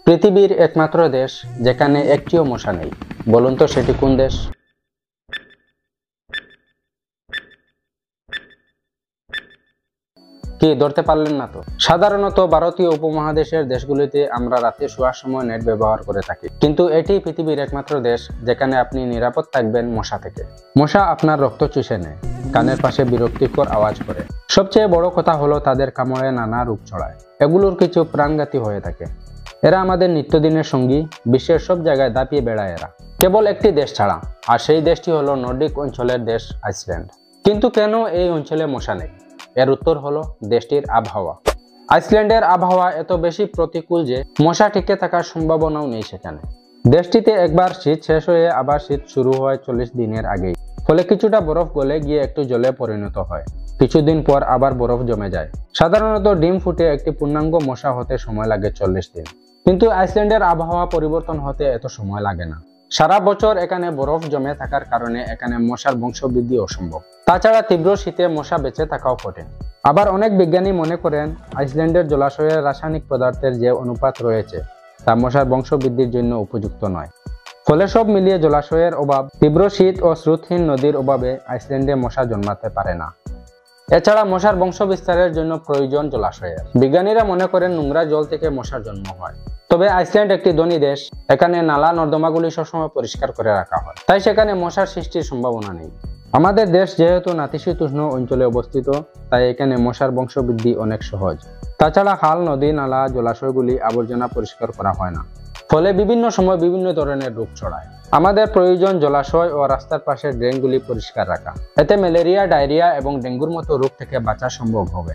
পৃথিবীর একমাত্র দেশ যেখানে একটিও মশা নেই, বলুন তো সেটি কোন দেশ? কি ধরতে পারলেন না তো? সাধারণত ভারতীয় উপমহাদেশের দেশগুলিতে আমরা রাতে শোয়ার সময় নেট ব্যবহার করে থাকি, কিন্তু এটি পৃথিবীর একমাত্র দেশ যেখানে আপনি নিরাপদ থাকবেন মশা থেকে। মশা আপনার রক্ত চুষে নেয়, কানের পাশে বিরক্তিকর আওয়াজ করে। সবচেয়ে বড় কথা হলো তাদের কামড়ে নানা রোগ ছড়ায়। এগুলোর কিছু প্রাণঘাতী হয়ে থাকে। এরা আমাদের নিত্যদিনের সঙ্গী, বিশ্বের সব জায়গায় দাপিয়ে বেড়ায় এরা, কেবল একটি দেশ ছাড়া, আর সেই দেশটি হলো নর্ডিক অঞ্চলের দেশ আইসল্যান্ড। কিন্তু কেন এই অঞ্চলে মশা নেই? এর উত্তর হলো দেশটির আবহাওয়া। আইসল্যান্ডের আবহাওয়া এত বেশি প্রতিকূল যে মশা টিকে থাকার সম্ভাবনাও নেই সেখানে। দেশটিতে একবার শীত শেষ হয়ে আবার শীত শুরু হয় 40 দিনের আগেই, ফলে কিছুটা বরফ গলে গিয়ে একটু জলে পরিণত হয়। কিছুদিন পর আবার বরফ জমে যায়। সাধারণত ডিম ফুটে একটি পূর্ণাঙ্গ মশা হতে সময় লাগে 40 দিন, কিন্তু আইসল্যান্ডের আবহাওয়া পরিবর্তন হতে এত সময় লাগে না। সারা বছর এখানে বরফ জমে থাকার কারণে এখানে মশার বংশবৃদ্ধি অসম্ভব। তাছাড়া তীব্র শীতে মশা বেঁচে থাকাও কঠিন। আবার অনেক বিজ্ঞানী মনে করেন আইসল্যান্ডের জলাশয়ের রাসায়নিক পদার্থের যে অনুপাত রয়েছে তা মশার বংশবৃদ্ধির জন্য উপযুক্ত নয়। ফলে সব মিলিয়ে জলাশয়ের অভাব, তীব্র শীত ও স্রোতহীন নদীর অভাবে আইসল্যান্ডে মশা জন্মাতে পারে না। এছাড়া মশার বংশ বিস্তারের জন্য প্রয়োজন জলাশয়ের। বিজ্ঞানীরা মনে করেন নোংরা জল থেকে মশার জন্ম হয়। তবে আইসল্যান্ড একটি ধনী দেশ, এখানে নালা নর্দমাগুলি সবসময় পরিষ্কার করে রাখা হয়, তাই সেখানে মশার সৃষ্টির সম্ভাবনা নেই। আমাদের দেশ যেহেতু নাতিশীতোষ্ণ অঞ্চলে অবস্থিত, তাই এখানে মশার বংশবৃদ্ধি অনেক সহজ। তাছাড়া খাল, নদী, নালা, জলাশয়গুলি আবর্জনা পরিষ্কার করা হয় না, ফলে বিভিন্ন সময় বিভিন্ন ধরনের রোগ ছড়ায়। আমাদের প্রয়োজন জলাশয় ও রাস্তার পাশের ড্রেনগুলি পরিষ্কার রাখা। এতে ম্যালেরিয়া, ডায়রিয়া এবং ডেঙ্গুর মতো রোগ থেকে বাঁচা সম্ভব হবে।